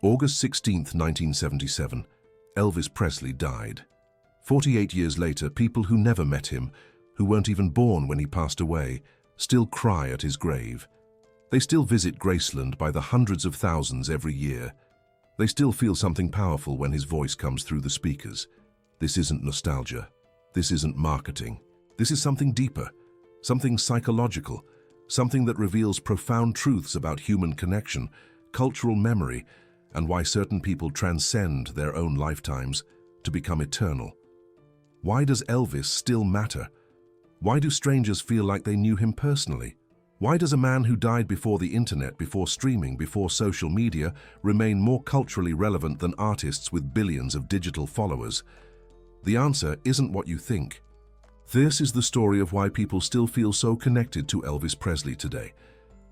August 16, 1977, Elvis Presley died. 48 years later, people who never met him, who weren't even born when he passed away, still cry at his grave. They still visit Graceland by the hundreds of thousands every year. They still feel something powerful when his voice comes through the speakers. This isn't nostalgia. This isn't marketing. This is something deeper, something psychological, something that reveals profound truths about human connection, cultural memory, and why certain people transcend their own lifetimes to become eternal. Why does Elvis still matter? Why do strangers feel like they knew him personally? Why does a man who died before the internet, before streaming, before social media, remain more culturally relevant than artists with billions of digital followers? The answer isn't what you think. This is the story of why people still feel so connected to Elvis Presley today,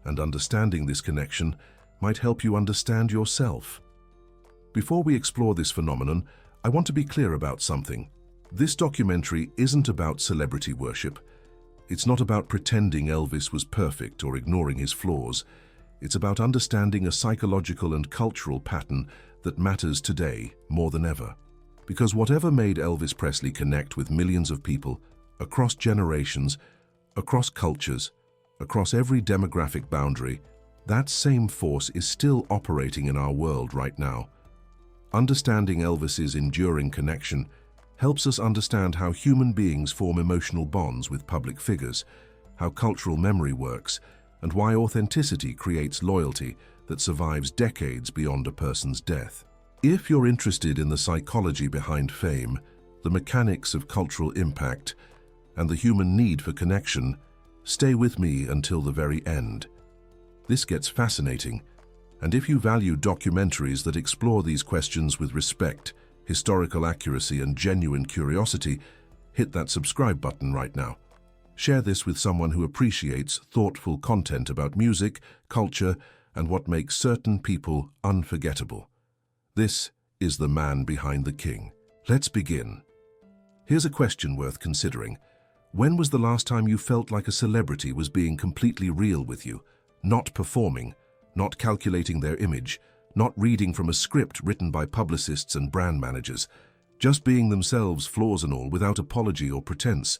and understanding this connection might help you understand yourself. Before we explore this phenomenon, I want to be clear about something. This documentary isn't about celebrity worship. It's not about pretending Elvis was perfect or ignoring his flaws. It's about understanding a psychological and cultural pattern that matters today more than ever. Because whatever made Elvis Presley connect with millions of people, across generations, across cultures, across every demographic boundary, that same force is still operating in our world right now. Understanding Elvis's enduring connection helps us understand how human beings form emotional bonds with public figures, how cultural memory works, and why authenticity creates loyalty that survives decades beyond a person's death. If you're interested in the psychology behind fame, the mechanics of cultural impact, and the human need for connection, stay with me until the very end. This gets fascinating, and if you value documentaries that explore these questions with respect, historical accuracy, and genuine curiosity, hit that subscribe button right now. Share this with someone who appreciates thoughtful content about music, culture, and what makes certain people unforgettable. This is the man behind the king. Let's begin. Here's a question worth considering. When was the last time you felt like a celebrity was being completely real with you? Not performing, not calculating their image, not reading from a script written by publicists and brand managers, just being themselves, flaws and all, without apology or pretense.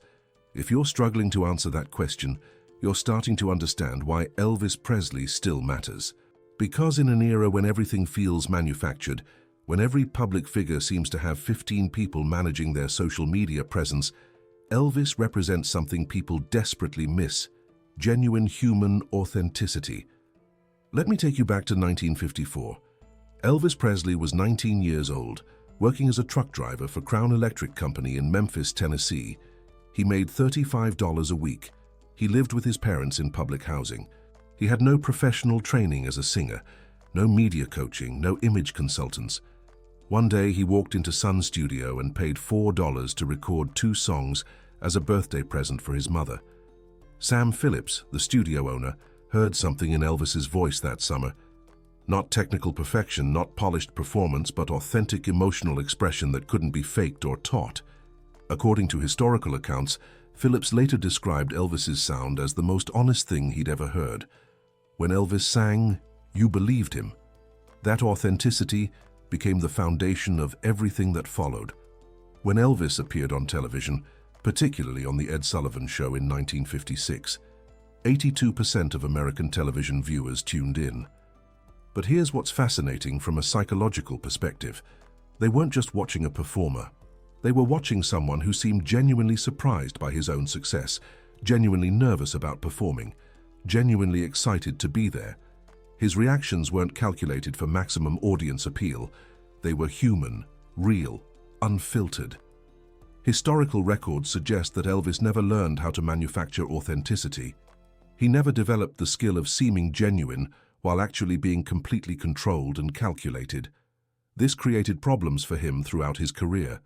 If you're struggling to answer that question, you're starting to understand why Elvis Presley still matters. Because in an era when everything feels manufactured, when every public figure seems to have 15 people managing their social media presence, Elvis represents something people desperately miss: genuine human authenticity. Let me take you back to 1954. Elvis Presley was 19 years old, working as a truck driver for Crown Electric Company in Memphis, Tennessee. He made $35 a week. He lived with his parents in public housing. He had no professional training as a singer, no media coaching, no image consultants. One day he walked into Sun's studio and paid $4 to record 2 songs as a birthday present for his mother. Sam Phillips, the studio owner, heard something in Elvis's voice that summer. Not technical perfection, not polished performance, but authentic emotional expression that couldn't be faked or taught. According to historical accounts, Phillips later described Elvis's sound as the most honest thing he'd ever heard. When Elvis sang, you believed him. That authenticity became the foundation of everything that followed. When Elvis appeared on television, particularly on The Ed Sullivan Show in 1956, 82% of American television viewers tuned in. But here's what's fascinating from a psychological perspective. They weren't just watching a performer. They were watching someone who seemed genuinely surprised by his own success, genuinely nervous about performing, genuinely excited to be there. His reactions weren't calculated for maximum audience appeal. They were human, real, unfiltered. Historical records suggest that Elvis never learned how to manufacture authenticity. He never developed the skill of seeming genuine while actually being completely controlled and calculated. This created problems for him throughout his career.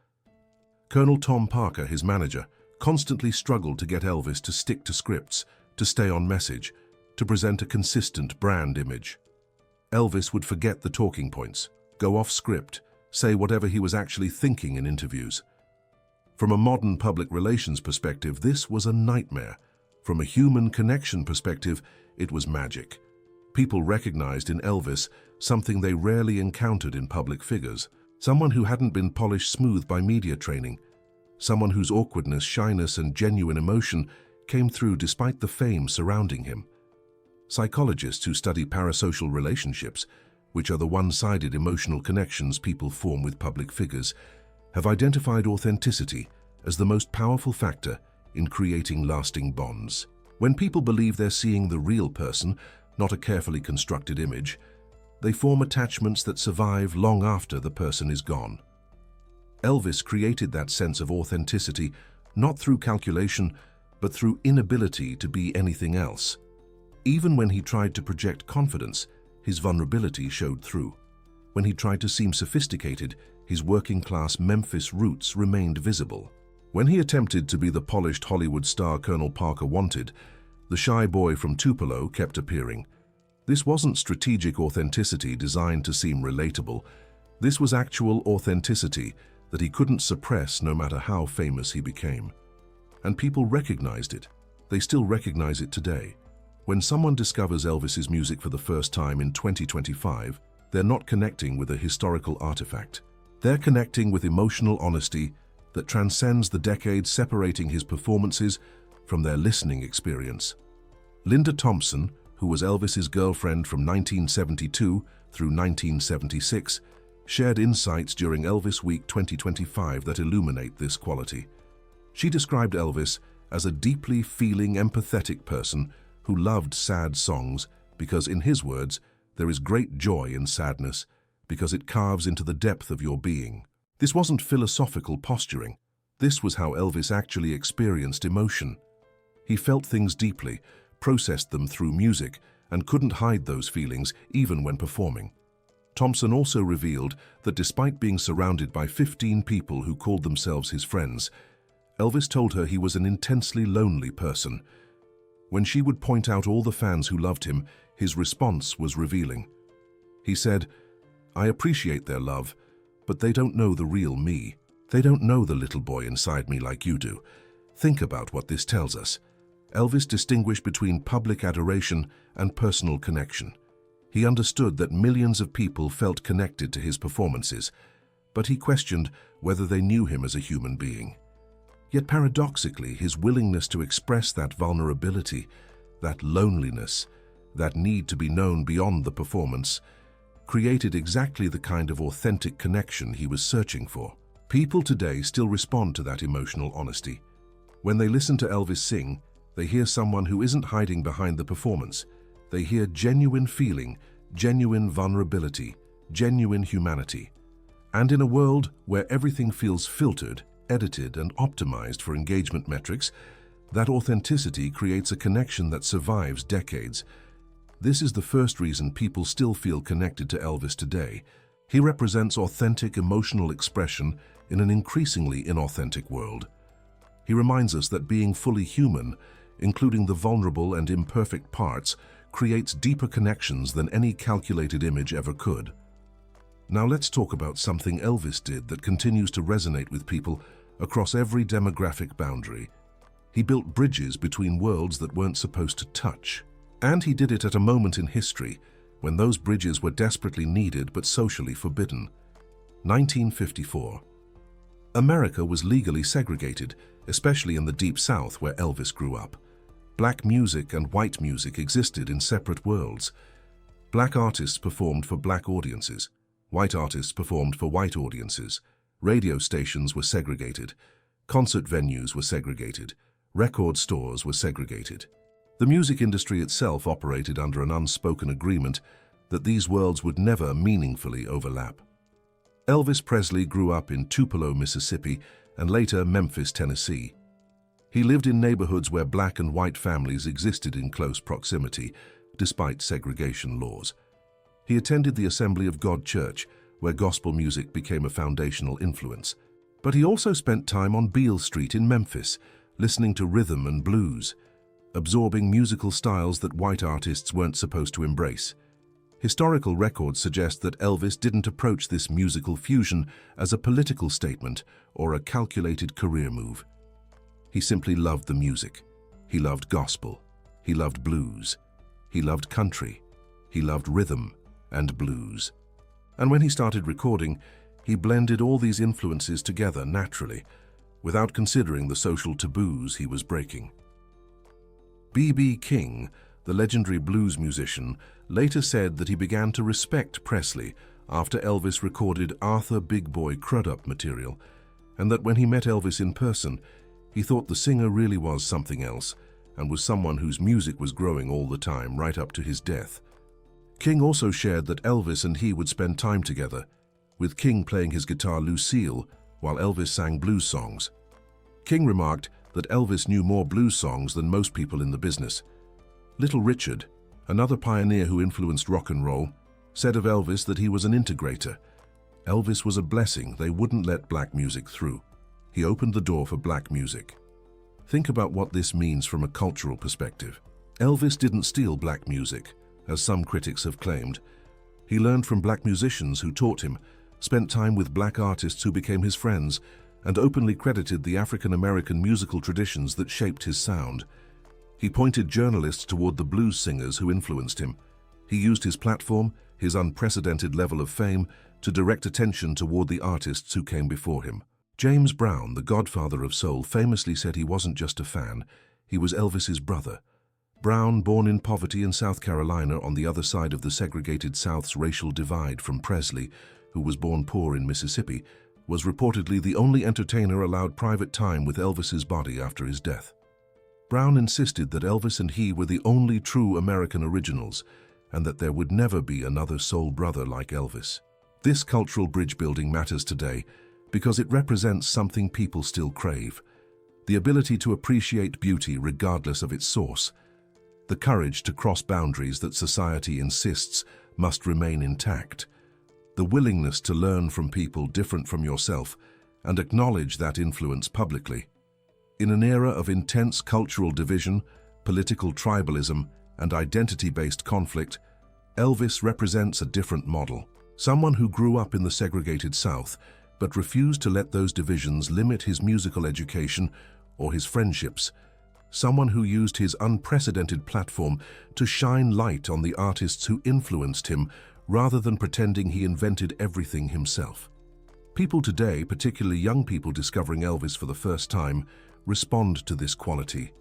Colonel Tom Parker, his manager, constantly struggled to get Elvis to stick to scripts, to stay on message, to present a consistent brand image. Elvis would forget the talking points, go off script, say whatever he was actually thinking in interviews. From a modern public relations perspective, this was a nightmare. From a human connection perspective, it was magic. People recognized in Elvis something they rarely encountered in public figures. Someone who hadn't been polished smooth by media training. Someone whose awkwardness, shyness, and genuine emotion came through despite the fame surrounding him. Psychologists who study parasocial relationships, which are the one-sided emotional connections people form with public figures, have identified authenticity as the most powerful factor in creating lasting bonds. When people believe they're seeing the real person, not a carefully constructed image, they form attachments that survive long after the person is gone. Elvis created that sense of authenticity not through calculation, but through inability to be anything else. Even when he tried to project confidence, his vulnerability showed through. When he tried to seem sophisticated, his working-class Memphis roots remained visible. When he attempted to be the polished Hollywood star Colonel Parker wanted, the shy boy from Tupelo kept appearing. This wasn't strategic authenticity designed to seem relatable. This was actual authenticity that he couldn't suppress no matter how famous he became. And people recognized it. They still recognize it today. When someone discovers Elvis's music for the first time in 2025, they're not connecting with a historical artifact. They're connecting with emotional honesty that transcends the decades separating his performances from their listening experience. Linda Thompson, who was Elvis's girlfriend from 1972 through 1976, shared insights during Elvis Week 2025 that illuminate this quality. She described Elvis as a deeply feeling, empathetic person who loved sad songs because, in his words, there is great joy in sadness because it carves into the depth of your being. This wasn't philosophical posturing. This was how Elvis actually experienced emotion. He felt things deeply, processed them through music, and couldn't hide those feelings even when performing. Thompson also revealed that despite being surrounded by 15 people who called themselves his friends, Elvis told her he was an intensely lonely person. When she would point out all the fans who loved him, his response was revealing. He said, "I appreciate their love, but they don't know the real me. They don't know the little boy inside me like you do. Think about what this tells us." Elvis distinguished between public adoration and personal connection. He understood that millions of people felt connected to his performances, but he questioned whether they knew him as a human being. Yet paradoxically, his willingness to express that vulnerability, that loneliness, that need to be known beyond the performance, created exactly the kind of authentic connection he was searching for. People today still respond to that emotional honesty. When they listen to Elvis sing, they hear someone who isn't hiding behind the performance. They hear genuine feeling, genuine vulnerability, genuine humanity. And in a world where everything feels filtered, edited, and optimized for engagement metrics, that authenticity creates a connection that survives decades. This is the first reason people still feel connected to Elvis today. He represents authentic emotional expression in an increasingly inauthentic world. He reminds us that being fully human, including the vulnerable and imperfect parts, creates deeper connections than any calculated image ever could. Now let's talk about something Elvis did that continues to resonate with people across every demographic boundary. He built bridges between worlds that weren't supposed to touch. And he did it at a moment in history when those bridges were desperately needed but socially forbidden. 1954. America was legally segregated, especially in the Deep South where Elvis grew up. Black music and white music existed in separate worlds. Black artists performed for black audiences. White artists performed for white audiences. Radio stations were segregated. Concert venues were segregated. Record stores were segregated. The music industry itself operated under an unspoken agreement that these worlds would never meaningfully overlap. Elvis Presley grew up in Tupelo, Mississippi, and later Memphis, Tennessee. He lived in neighborhoods where black and white families existed in close proximity, despite segregation laws. He attended the Assembly of God Church, where gospel music became a foundational influence. But he also spent time on Beale Street in Memphis, listening to rhythm and blues, absorbing musical styles that white artists weren't supposed to embrace. Historical records suggest that Elvis didn't approach this musical fusion as a political statement or a calculated career move. He simply loved the music. He loved gospel. He loved blues. He loved country. He loved rhythm and blues. And when he started recording, he blended all these influences together naturally, without considering the social taboos he was breaking. B.B. King, the legendary blues musician, later said that he began to respect Presley after Elvis recorded Arthur Big Boy Crudup material, and that when he met Elvis in person, he thought the singer really was something else and was someone whose music was growing all the time right up to his death. King also shared that Elvis and he would spend time together, with King playing his guitar Lucille while Elvis sang blues songs. King remarked that Elvis knew more blues songs than most people in the business. Little Richard, another pioneer who influenced rock and roll, said of Elvis that he was an integrator. Elvis was a blessing. They wouldn't let black music through. He opened the door for black music. Think about what this means from a cultural perspective. Elvis didn't steal black music, as some critics have claimed. He learned from black musicians who taught him, spent time with black artists who became his friends, and openly credited the African-American musical traditions that shaped his sound. He pointed journalists toward the blues singers who influenced him. He used his platform, his unprecedented level of fame, to direct attention toward the artists who came before him. James Brown, the godfather of soul, famously said he wasn't just a fan, he was Elvis's brother. Brown, born in poverty in South Carolina on the other side of the segregated South's racial divide from Presley, who was born poor in Mississippi, was reportedly the only entertainer allowed private time with Elvis's body after his death. Brown insisted that Elvis and he were the only true American originals, and that there would never be another soul brother like Elvis. This cultural bridge building matters today because it represents something people still crave: the ability to appreciate beauty regardless of its source, the courage to cross boundaries that society insists must remain intact, the willingness to learn from people different from yourself and acknowledge that influence publicly. In an era of intense cultural division, political tribalism, and identity-based conflict, Elvis represents a different model. Someone who grew up in the segregated South, but refused to let those divisions limit his musical education or his friendships. Someone who used his unprecedented platform to shine light on the artists who influenced him rather than pretending he invented everything himself. People today, particularly young people discovering Elvis for the first time, respond to this quality.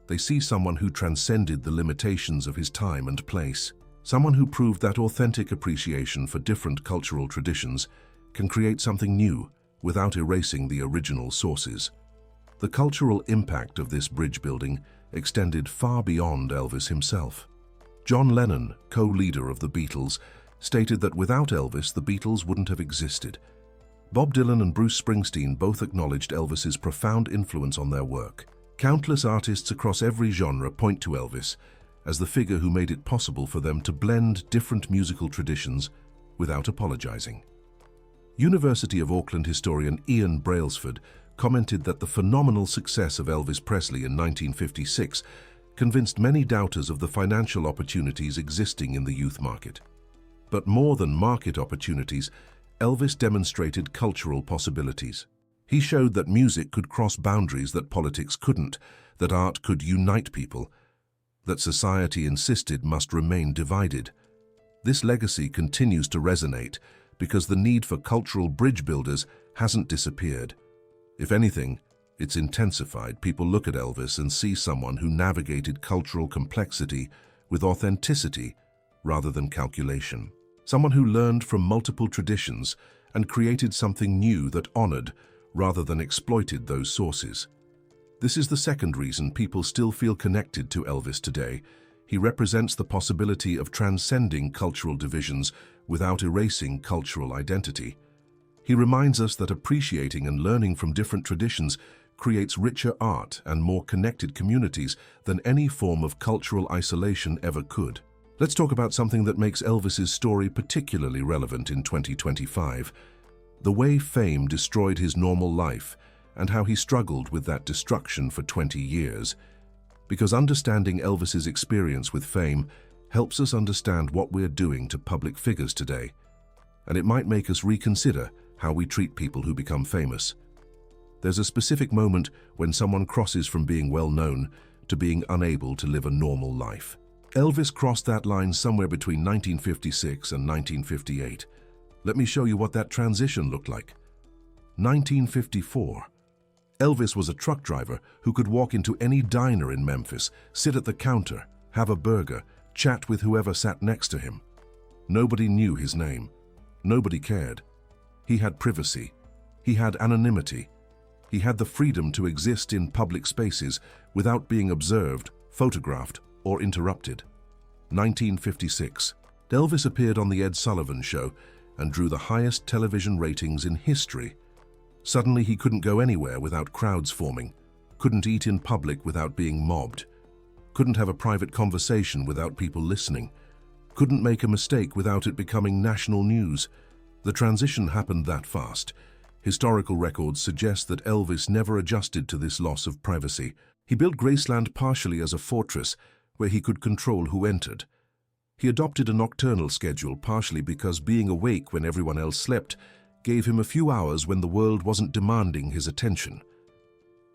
They see someone who transcended the limitations of his time and place, someone who proved that authentic appreciation for different cultural traditions can create something new without erasing the original sources. The cultural impact of this bridge building extended far beyond Elvis himself. John Lennon, co-leader of the Beatles, stated that without Elvis, the Beatles wouldn't have existed. Bob Dylan and Bruce Springsteen both acknowledged Elvis's profound influence on their work. Countless artists across every genre point to Elvis as the figure who made it possible for them to blend different musical traditions without apologizing. University of Auckland historian Ian Brailsford commented that the phenomenal success of Elvis Presley in 1956 convinced many doubters of the financial opportunities existing in the youth market. But more than market opportunities, Elvis demonstrated cultural possibilities. He showed that music could cross boundaries that politics couldn't, that art could unite people, that society insisted must remain divided. This legacy continues to resonate because the need for cultural bridge builders hasn't disappeared. If anything, it's intensified. People look at Elvis and see someone who navigated cultural complexity with authenticity rather than calculation. Someone who learned from multiple traditions and created something new that honored rather than exploited those sources. This is the second reason people still feel connected to Elvis today. He represents the possibility of transcending cultural divisions without erasing cultural identity. He reminds us that appreciating and learning from different traditions creates richer art and more connected communities than any form of cultural isolation ever could. Let's talk about something that makes Elvis's story particularly relevant in 2025: the way fame destroyed his normal life and how he struggled with that destruction for 20 years. Because understanding Elvis's experience with fame helps us understand what we're doing to public figures today, and it might make us reconsider how we treat people who become famous. There's a specific moment when someone crosses from being well-known to being unable to live a normal life. Elvis crossed that line somewhere between 1956 and 1958. Let me show you what that transition looked like. 1954. Elvis was a truck driver who could walk into any diner in Memphis, sit at the counter, have a burger, chat with whoever sat next to him. Nobody knew his name. Nobody cared. He had privacy. He had anonymity. He had the freedom to exist in public spaces without being observed, photographed, or interrupted. 1956. Elvis appeared on The Ed Sullivan Show and drew the highest television ratings in history. Suddenly he couldn't go anywhere without crowds forming, couldn't eat in public without being mobbed, couldn't have a private conversation without people listening, couldn't make a mistake without it becoming national news. The transition happened that fast. Historical records suggest that Elvis never adjusted to this loss of privacy. He built Graceland partially as a fortress where he could control who entered. He adopted a nocturnal schedule partially because being awake when everyone else slept gave him a few hours when the world wasn't demanding his attention.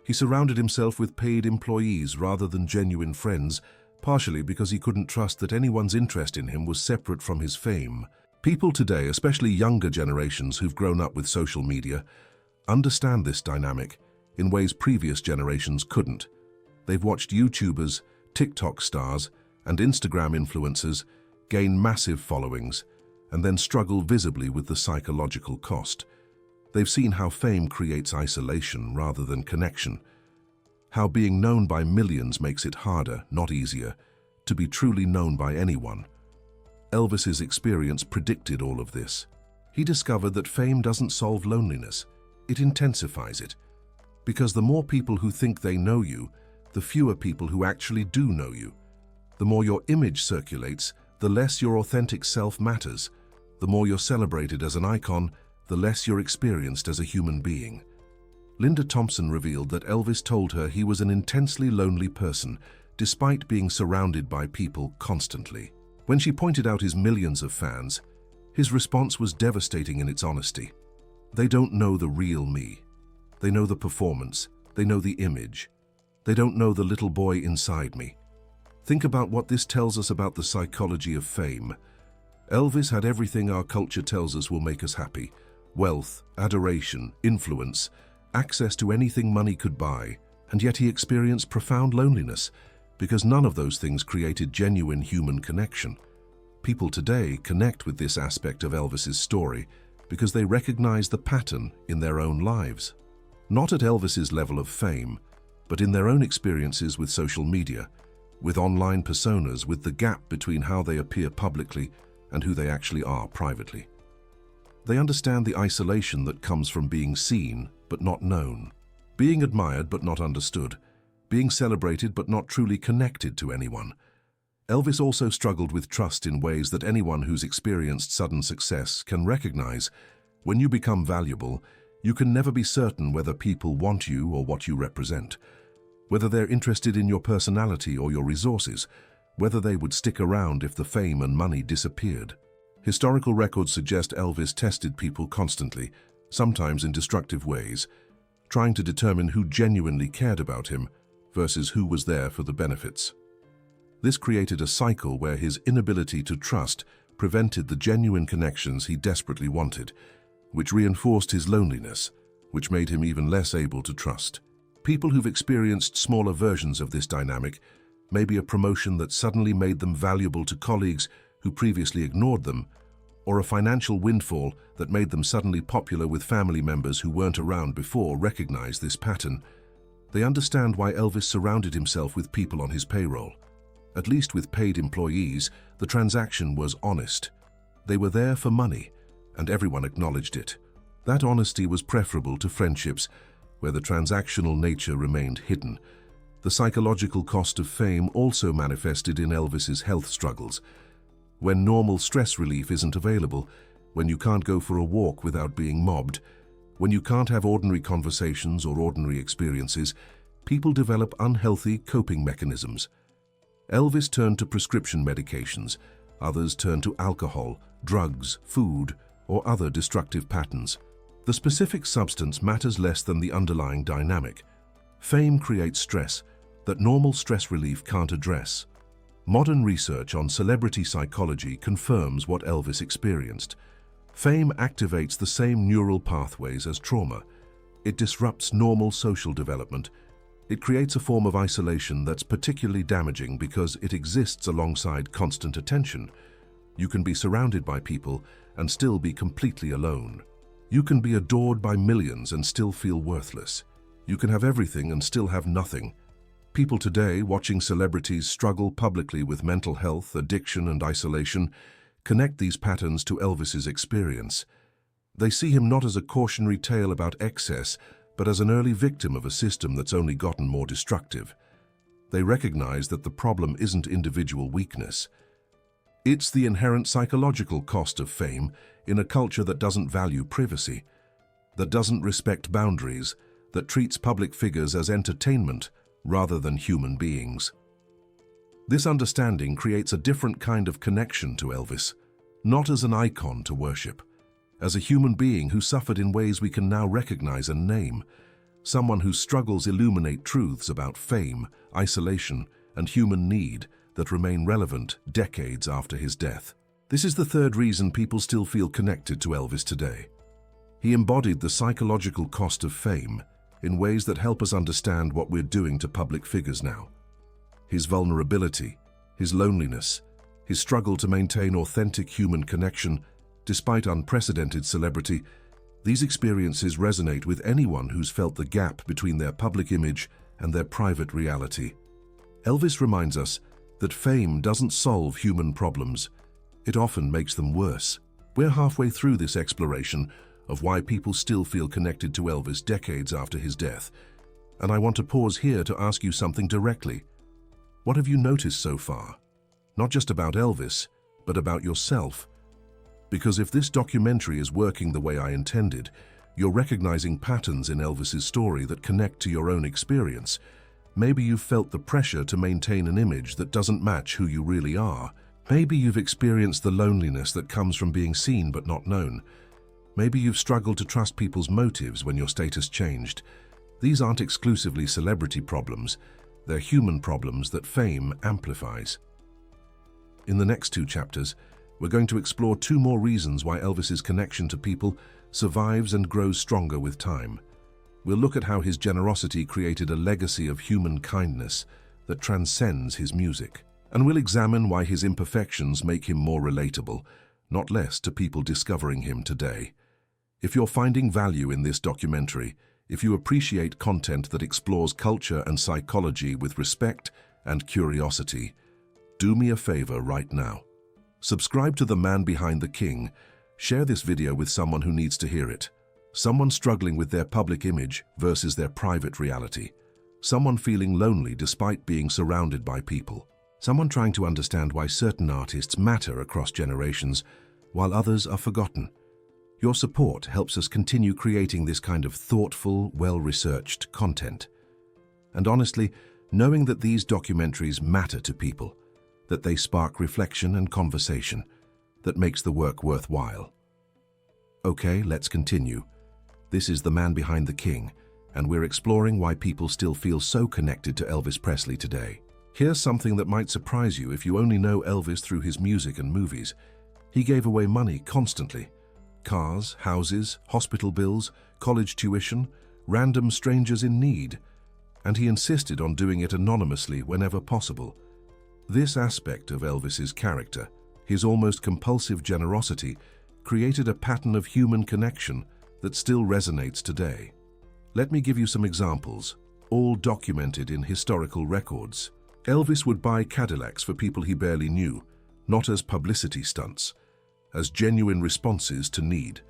He surrounded himself with paid employees rather than genuine friends, partially because he couldn't trust that anyone's interest in him was separate from his fame. People today, especially younger generations who've grown up with social media, understand this dynamic in ways previous generations couldn't. They've watched YouTubers, TikTok stars, and Instagram influencers gain massive followings and then struggle visibly with the psychological cost. They've seen how fame creates isolation rather than connection, how being known by millions makes it harder, not easier, to be truly known by anyone. Elvis's experience predicted all of this. He discovered that fame doesn't solve loneliness, it intensifies it. Because the more people who think they know you, the fewer people who actually do know you. The more your image circulates, the less your authentic self matters. The more you're celebrated as an icon, the less you're experienced as a human being. Linda Thompson revealed that Elvis told her he was an intensely lonely person, despite being surrounded by people constantly. When she pointed out his millions of fans, his response was devastating in its honesty. They don't know the real me. They know the performance. They know the image. They don't know the little boy inside me. Think about what this tells us about the psychology of fame. Elvis had everything our culture tells us will make us happy: wealth, adoration, influence, access to anything money could buy, and yet he experienced profound loneliness because none of those things created genuine human connection. People today connect with this aspect of Elvis's story because they recognize the pattern in their own lives. Not at Elvis's level of fame, but in their own experiences with social media, with online personas, with the gap between how they appear publicly and who they actually are privately. They understand the isolation that comes from being seen but not known, being admired but not understood, being celebrated but not truly connected to anyone. Elvis also struggled with trust in ways that anyone who's experienced sudden success can recognize. When you become valuable, you can never be certain whether people want you or what you represent, whether they're interested in your personality or your resources, whether they would stick around if the fame and money disappeared. Historical records suggest Elvis tested people constantly, sometimes in destructive ways, trying to determine who genuinely cared about him versus who was there for the benefits. This created a cycle where his inability to trust prevented the genuine connections he desperately wanted, which reinforced his loneliness, which made him even less able to trust. People who've experienced smaller versions of this dynamic, maybe a promotion that suddenly made them valuable to colleagues who previously ignored them, or a financial windfall that made them suddenly popular with family members who weren't around before, recognize this pattern. They understand why Elvis surrounded himself with people on his payroll. At least with paid employees, the transaction was honest. They were there for money, and everyone acknowledged it. That honesty was preferable to friendships where the transactional nature remained hidden. The psychological cost of fame also manifested in Elvis's health struggles. When normal stress relief isn't available, when you can't go for a walk without being mobbed, when you can't have ordinary conversations or ordinary experiences, people develop unhealthy coping mechanisms. Elvis turned to prescription medications, others turned to alcohol, drugs, food, or other destructive patterns. The specific substance matters less than the underlying dynamic. Fame creates stress that normal stress relief can't address. Modern research on celebrity psychology confirms what Elvis experienced. Fame activates the same neural pathways as trauma. It disrupts normal social development. It creates a form of isolation that's particularly damaging because it exists alongside constant attention. You can be surrounded by people and still be completely alone. You can be adored by millions and still feel worthless. You can have everything and still have nothing. People today, watching celebrities struggle publicly with mental health, addiction, and isolation, connect these patterns to Elvis's experience. They see him not as a cautionary tale about excess, but as an early victim of a system that's only gotten more destructive. They recognize that the problem isn't individual weakness. It's the inherent psychological cost of fame in a culture that doesn't value privacy, that doesn't respect boundaries, that treats public figures as entertainment rather than human beings. This understanding creates a different kind of connection to Elvis, not as an icon to worship, as a human being who suffered in ways we can now recognize and name, someone whose struggles illuminate truths about fame, isolation, and human need that remain relevant decades after his death. This is the third reason people still feel connected to Elvis today. He embodied the psychological cost of fame in ways that help us understand what we're doing to public figures now. His vulnerability, his loneliness, his struggle to maintain authentic human connection despite unprecedented celebrity, these experiences resonate with anyone who's felt the gap between their public image and their private reality. Elvis reminds us that fame doesn't solve human problems. It often makes them worse. We're halfway through this exploration of why people still feel connected to Elvis decades after his death, and I want to pause here to ask you something directly. What have you noticed so far? Not just about Elvis, but about yourself. Because if this documentary is working the way I intended, you're recognizing patterns in Elvis's story that connect to your own experience. Maybe you've felt the pressure to maintain an image that doesn't match who you really are. Maybe you've experienced the loneliness that comes from being seen but not known. Maybe you've struggled to trust people's motives when your status changed. These aren't exclusively celebrity problems. They're human problems that fame amplifies. In the next 2 chapters, we're going to explore 2 more reasons why Elvis's connection to people survives and grows stronger with time. We'll look at how his generosity created a legacy of human kindness that transcends his music. And we'll examine why his imperfections make him more relatable, not less, to people discovering him today. If you're finding value in this documentary, if you appreciate content that explores culture and psychology with respect and curiosity, do me a favor right now. Subscribe to The Man Behind the King. Share this video with someone who needs to hear it. Someone struggling with their public image versus their private reality. Someone feeling lonely despite being surrounded by people. Someone trying to understand why certain artists matter across generations while others are forgotten. Your support helps us continue creating this kind of thoughtful, well-researched content. And honestly, knowing that these documentaries matter to people, that they spark reflection and conversation, that makes the work worthwhile. Okay, let's continue. This is The Man Behind the King, and we're exploring why people still feel so connected to Elvis Presley today. Here's something that might surprise you if you only know Elvis through his music and movies. He gave away money constantly. Cars, houses, hospital bills, college tuition, random strangers in need. And he insisted on doing it anonymously whenever possible. This aspect of Elvis's character, his almost compulsive generosity, created a pattern of human connection that still resonates today. Let me give you some examples, all documented in historical records. Elvis would buy Cadillacs for people he barely knew, not as publicity stunts, as genuine responses to need.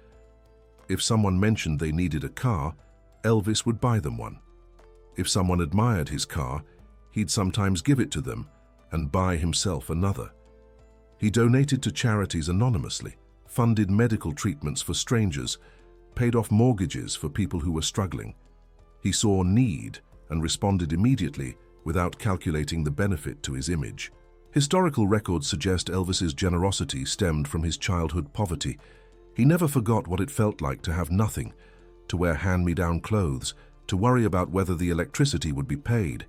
If someone mentioned they needed a car, Elvis would buy them one. If someone admired his car, he'd sometimes give it to them and buy himself another. He donated to charities anonymously, funded medical treatments for strangers, paid off mortgages for people who were struggling. He saw need and responded immediately without calculating the benefit to his image. Historical records suggest Elvis's generosity stemmed from his childhood poverty. He never forgot what it felt like to have nothing, to wear hand-me-down clothes, to worry about whether the electricity would be paid.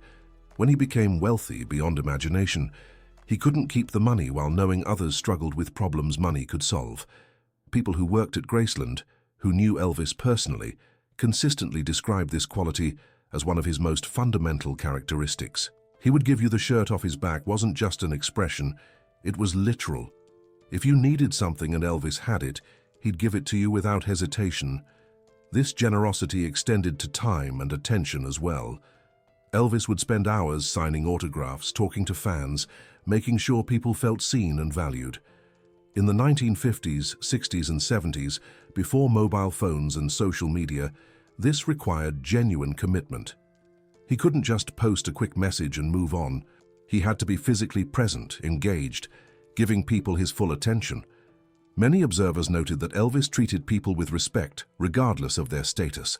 When he became wealthy beyond imagination, He couldn't keep the money while knowing others struggled with problems money could solve. People who worked at Graceland, who knew Elvis personally, consistently described this quality as one of his most fundamental characteristics. He would give you the shirt off his back wasn't just an expression, it was literal. If you needed something and Elvis had it, he'd give it to you without hesitation. This generosity extended to time and attention as well. Elvis would spend hours signing autographs, talking to fans, making sure people felt seen and valued. In the 1950s, 60s and 70s, before mobile phones and social media, this required genuine commitment. He couldn't just post a quick message and move on. He had to be physically present, engaged, giving people his full attention. Many observers noted that Elvis treated people with respect, regardless of their status.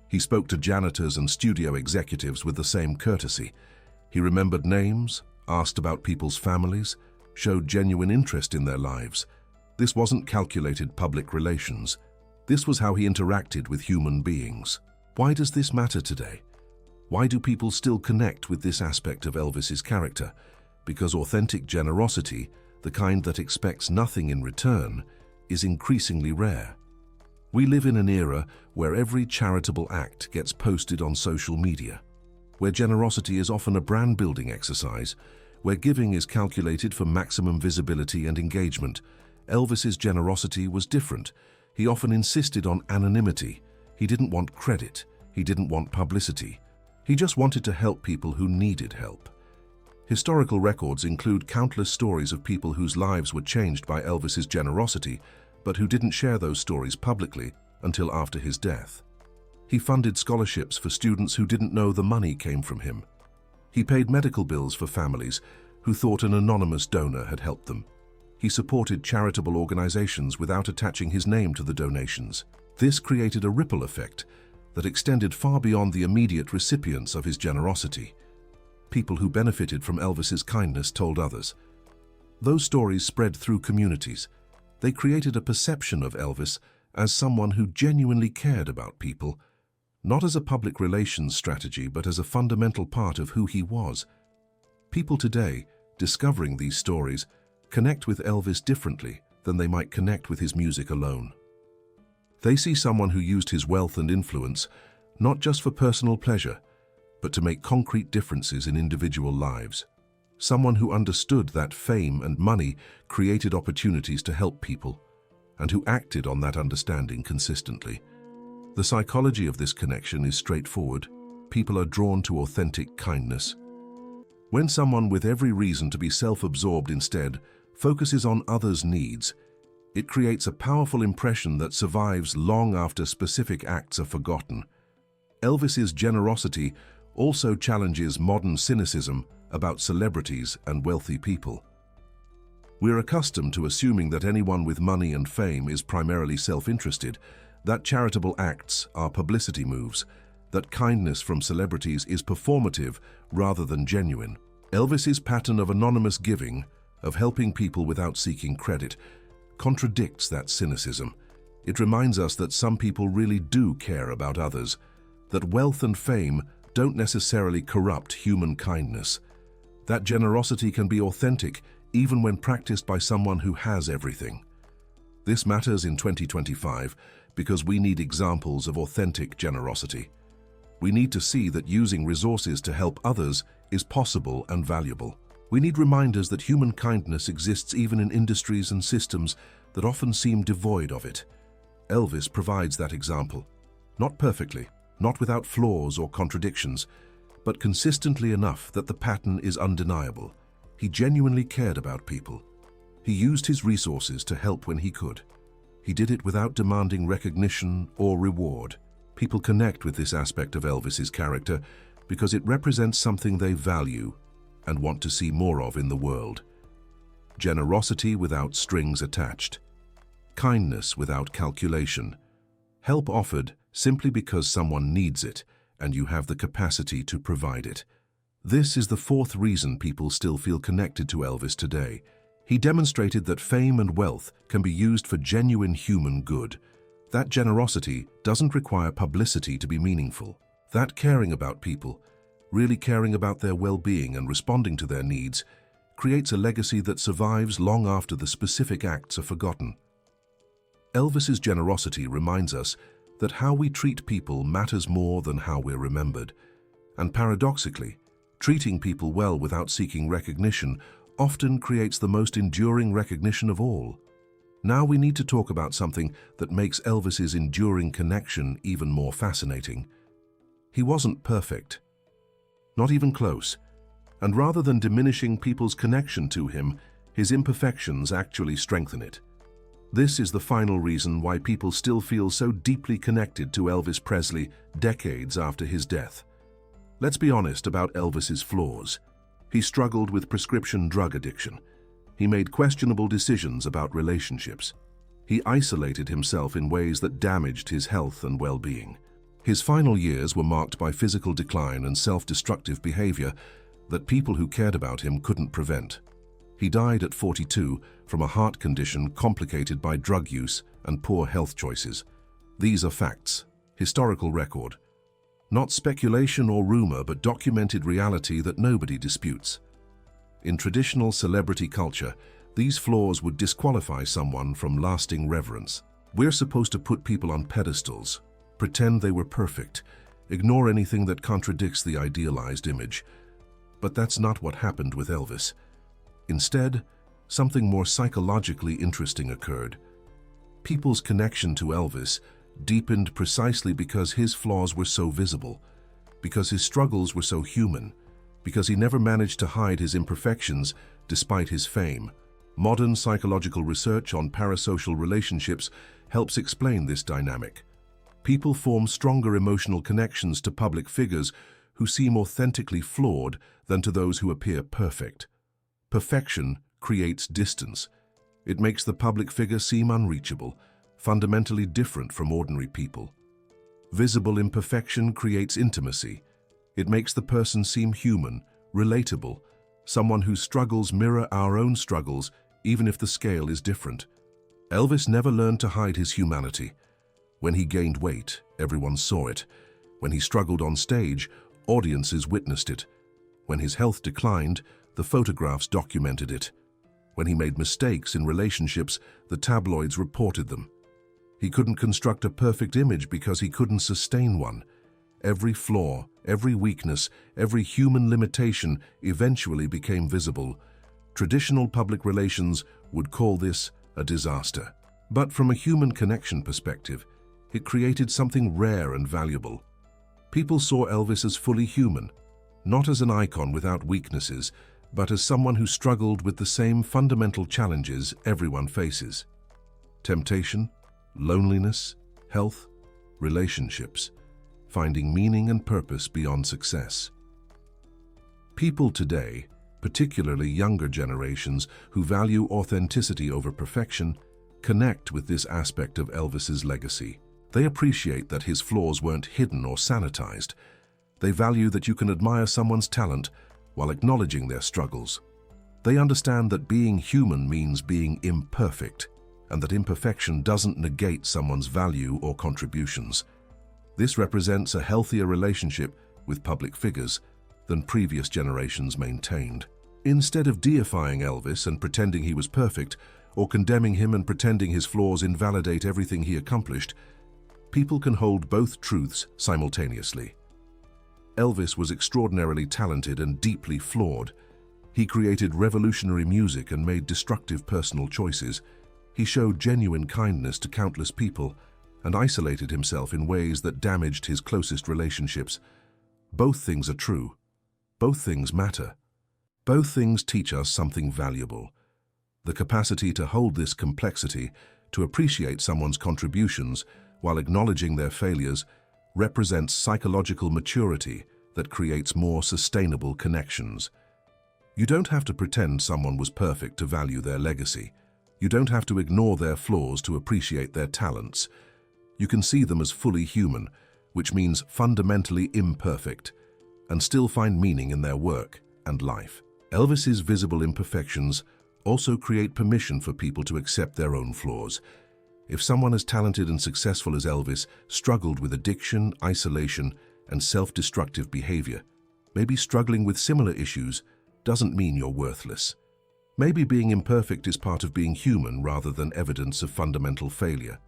He spoke to janitors and studio executives with the same courtesy. He remembered names, asked about people's families, showed genuine interest in their lives. This wasn't calculated public relations. This was how he interacted with human beings. Why does this matter today? Why do people still connect with this aspect of Elvis's character? Because authentic generosity, the kind that expects nothing in return, is increasingly rare. We live in an era where every charitable act gets posted on social media, where generosity is often a brand-building exercise, where giving is calculated for maximum visibility and engagement. Elvis's generosity was different. He often insisted on anonymity. He didn't want credit. He didn't want publicity. He just wanted to help people who needed help. Historical records include countless stories of people whose lives were changed by Elvis's generosity, but who didn't share those stories publicly until after his death. He funded scholarships for students who didn't know the money came from him. He paid medical bills for families who thought an anonymous donor had helped them. He supported charitable organizations without attaching his name to the donations. This created a ripple effect that extended far beyond the immediate recipients of his generosity. People who benefited from Elvis's kindness told others. Those stories spread through communities. They created a perception of Elvis as someone who genuinely cared about people, not as a public relations strategy, but as a fundamental part of who he was. People today, discovering these stories, connect with Elvis differently than they might connect with his music alone. They see someone who used his wealth and influence not just for personal pleasure, but to make concrete differences in individual lives. Someone who understood that fame and money created opportunities to help people, and who acted on that understanding consistently. The psychology of this connection is straightforward. People are drawn to authentic kindness. When someone with every reason to be self-absorbed instead focuses on others' needs, it creates a powerful impression that survives long after specific acts are forgotten. Elvis's generosity also challenges modern cynicism about celebrities and wealthy people. We're accustomed to assuming that anyone with money and fame is primarily self-interested, that charitable acts are publicity moves, that kindness from celebrities is performative rather than genuine. Elvis's pattern of anonymous giving, of helping people without seeking credit, contradicts that cynicism. It reminds us that some people really do care about others, that wealth and fame don't necessarily corrupt human kindness, that generosity can be authentic even when practiced by someone who has everything. This matters in 2025 because we need examples of authentic generosity. We need to see that using resources to help others is possible and valuable. We need reminders that human kindness exists even in industries and systems that often seem devoid of it. Elvis provides that example. Not perfectly, not without flaws or contradictions, but consistently enough that the pattern is undeniable. He genuinely cared about people. He used his resources to help when he could. He did it without demanding recognition or reward. People connect with this aspect of Elvis's character because it represents something they value and want to see more of in the world. Generosity without strings attached. Kindness without calculation. Help offered simply because someone needs it and you have the capacity to provide it. This is the fourth reason people still feel connected to Elvis today. He demonstrated that fame and wealth can be used for genuine human good. That generosity doesn't require publicity to be meaningful. That caring about people, really caring about their well-being and responding to their needs, creates a legacy that survives long after the specific acts are forgotten. Elvis's generosity reminds us that how we treat people matters more than how we're remembered. And paradoxically, treating people well without seeking recognition often creates the most enduring recognition of all. Now we need to talk about something that makes Elvis's enduring connection even more fascinating. He wasn't perfect, not even close, and rather than diminishing people's connection to him, his imperfections actually strengthen it. This is the final reason why people still feel so deeply connected to Elvis Presley decades after his death. Let's be honest about Elvis's flaws. He struggled with prescription drug addiction. He made questionable decisions about relationships. He isolated himself in ways that damaged his health and well-being. His final years were marked by physical decline and self-destructive behavior that people who cared about him couldn't prevent. He died at 42 from a heart condition complicated by drug use and poor health choices. These are facts, historical record. Not speculation or rumor, but documented reality that nobody disputes. In traditional celebrity culture, these flaws would disqualify someone from lasting reverence. We're supposed to put people on pedestals, pretend they were perfect, ignore anything that contradicts the idealized image. But that's not what happened with Elvis. Instead, something more psychologically interesting occurred. People's connection to Elvis deepened precisely because his flaws were so visible, because his struggles were so human, because he never managed to hide his imperfections despite his fame. Modern psychological research on parasocial relationships helps explain this dynamic. People form stronger emotional connections to public figures who seem authentically flawed than to those who appear perfect. Perfection creates distance. It makes the public figure seem unreachable, fundamentally different from ordinary people. Visible imperfection creates intimacy. It makes the person seem human, relatable, someone whose struggles mirror our own struggles, even if the scale is different. Elvis never learned to hide his humanity. When he gained weight, everyone saw it. When he struggled on stage, audiences witnessed it. When his health declined, the photographs documented it. When he made mistakes in relationships, the tabloids reported them. He couldn't construct a perfect image because he couldn't sustain one. Every flaw, every weakness, every human limitation eventually became visible. Traditional public relations would call this a disaster. But from a human connection perspective, it created something rare and valuable. People saw Elvis as fully human, not as an icon without weaknesses, but as someone who struggled with the same fundamental challenges everyone faces. Temptation, loneliness, health, relationships, finding meaning and purpose beyond success. People today, particularly younger generations who value authenticity over perfection, connect with this aspect of Elvis's legacy. They appreciate that his flaws weren't hidden or sanitized. They value that you can admire someone's talent while acknowledging their struggles. They understand that being human means being imperfect, and that imperfection doesn't negate someone's value or contributions. This represents a healthier relationship with public figures than previous generations maintained. Instead of deifying Elvis and pretending he was perfect, or condemning him and pretending his flaws invalidate everything he accomplished, people can hold both truths simultaneously. Elvis was extraordinarily talented and deeply flawed. He created revolutionary music and made destructive personal choices. He showed genuine kindness to countless people and isolated himself in ways that damaged his closest relationships. Both things are true. Both things matter. Both things teach us something valuable. The capacity to hold this complexity, to appreciate someone's contributions while acknowledging their failures, represents psychological maturity that creates more sustainable connections. You don't have to pretend someone was perfect to value their legacy. You don't have to ignore their flaws to appreciate their talents. You can see them as fully human, which means fundamentally imperfect, and still find meaning in their work and life. Elvis's visible imperfections also create permission for people to accept their own flaws. If someone as talented and successful as Elvis struggled with addiction, isolation, and self-destructive behavior, maybe struggling with similar issues doesn't mean you're worthless. Maybe being imperfect is part of being human rather than evidence of fundamental failure.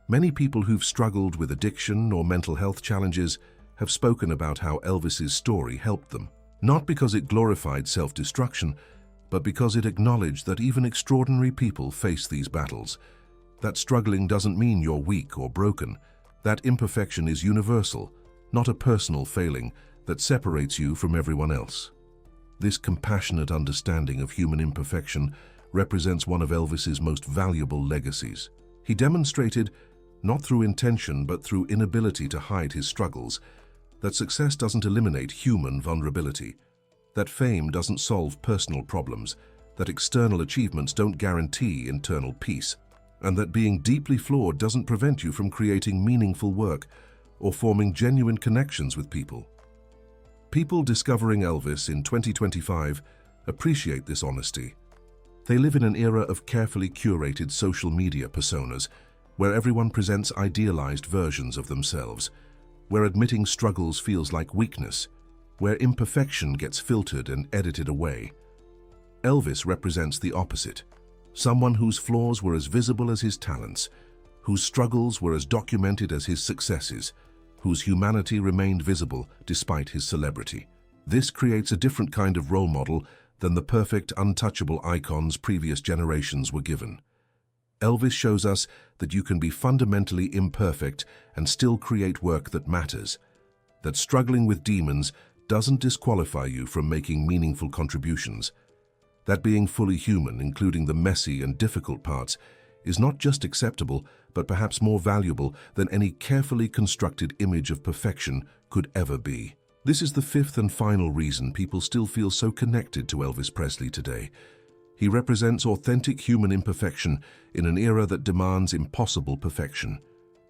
Many people who've struggled with addiction or mental health challenges have spoken about how Elvis's story helped them. Not because it glorified self-destruction, but because it acknowledged that even extraordinary people face these battles. That struggling doesn't mean you're weak or broken. That imperfection is universal, not a personal failing that separates you from everyone else. This compassionate understanding of human imperfection represents one of Elvis's most valuable legacies. He demonstrated, not through intention but through inability to hide his struggles, that success doesn't eliminate human vulnerability, that fame doesn't solve personal problems, that external achievements don't guarantee internal peace, and that being deeply flawed doesn't prevent you from creating meaningful work or forming genuine connections with people. People discovering Elvis in 2025 appreciate this honesty. They live in an era of carefully curated social media personas, where everyone presents idealized versions of themselves, where admitting struggles feels like weakness, where imperfection gets filtered and edited away. Elvis represents the opposite, someone whose flaws were as visible as his talents, whose struggles were as documented as his successes, whose humanity remained visible despite his celebrity. This creates a different kind of role model than the perfect, untouchable icons previous generations were given. Elvis shows us that you can be fundamentally imperfect and still create work that matters, that struggling with demons doesn't disqualify you from making meaningful contributions, that being fully human, including the messy and difficult parts, is not just acceptable, but perhaps more valuable than any carefully constructed image of perfection could ever be. This is the fifth and final reason people still feel so connected to Elvis Presley today. He represents authentic human imperfection in an era that demands impossible perfection.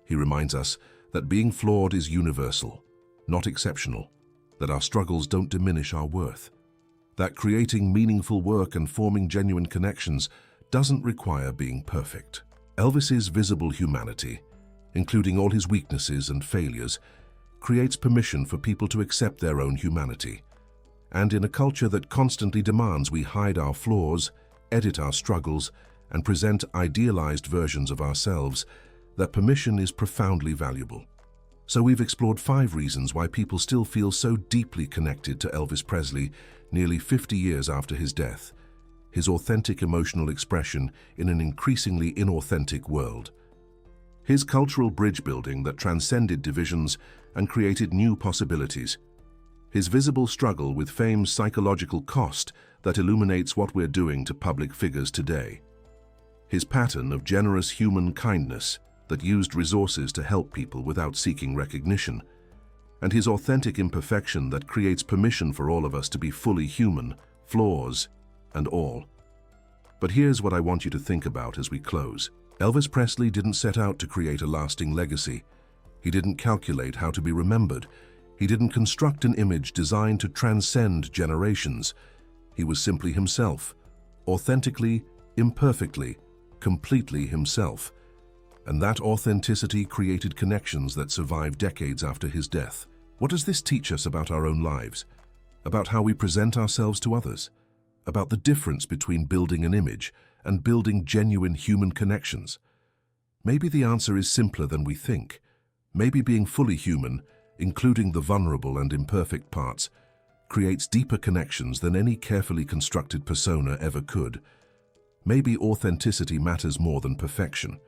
He reminds us that being flawed is universal, not exceptional, that our struggles don't diminish our worth, that creating meaningful work and forming genuine connections doesn't require being perfect. Elvis's visible humanity, including all his weaknesses and failures, creates permission for people to accept their own humanity. And in a culture that constantly demands we hide our flaws, edit our struggles, and present idealized versions of ourselves, that permission is profoundly valuable. So we've explored 5 reasons why people still feel so deeply connected to Elvis Presley nearly 50 years after his death, his authentic emotional expression in an increasingly inauthentic world. His cultural bridge building that transcended divisions and created new possibilities. His visible struggle with fame's psychological cost that illuminates what we're doing to public figures today. His pattern of generous human kindness that used resources to help people without seeking recognition. And his authentic imperfection that creates permission for all of us to be fully human, flaws and all. But here's what I want you to think about as we close. Elvis Presley didn't set out to create a lasting legacy. He didn't calculate how to be remembered. He didn't construct an image designed to transcend generations. He was simply himself, authentically, imperfectly, completely himself. And that authenticity created connections that survived decades after his death. What does this teach us about our own lives? About how we present ourselves to others? About the difference between building an image and building genuine human connections? Maybe the answer is simpler than we think. Maybe being fully human, including the vulnerable and imperfect parts, creates deeper connections than any carefully constructed persona ever could. Maybe authenticity matters more than perfection.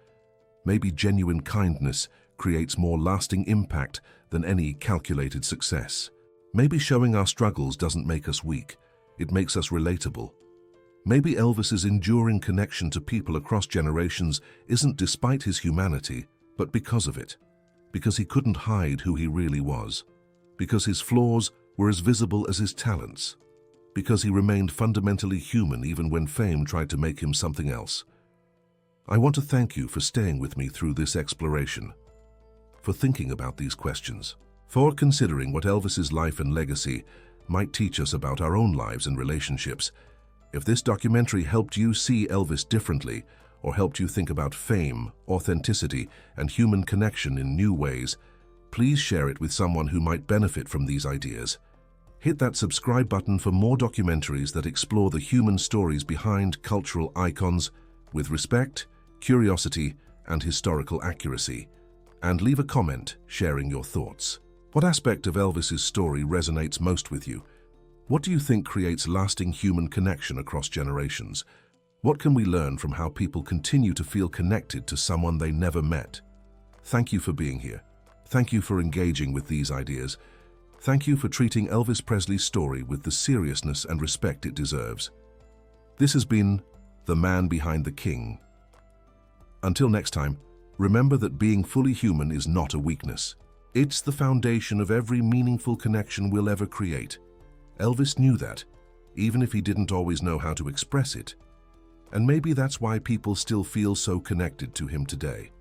Maybe genuine kindness creates more lasting impact than any calculated success. Maybe showing our struggles doesn't make us weak, it makes us relatable. Maybe Elvis's enduring connection to people across generations isn't despite his humanity, but because of it. Because he couldn't hide who he really was. Because his flaws were as visible as his talents. Because he remained fundamentally human even when fame tried to make him something else. I want to thank you for staying with me through this exploration, for thinking about these questions, for considering what Elvis's life and legacy might teach us about our own lives and relationships. If this documentary helped you see Elvis differently, or helped you think about fame, authenticity, and human connection in new ways, please share it with someone who might benefit from these ideas. Hit that subscribe button for more documentaries that explore the human stories behind cultural icons with respect, curiosity, and historical accuracy. And leave a comment sharing your thoughts. What aspect of Elvis's story resonates most with you? What do you think creates lasting human connection across generations? What can we learn from how people continue to feel connected to someone they never met? Thank you for being here. Thank you for engaging with these ideas. Thank you for treating Elvis Presley's story with the seriousness and respect it deserves. This has been The Man Behind the King. Until next time, remember that being fully human is not a weakness. It's the foundation of every meaningful connection we'll ever create. Elvis knew that, even if he didn't always know how to express it. And maybe that's why people still feel so connected to him today.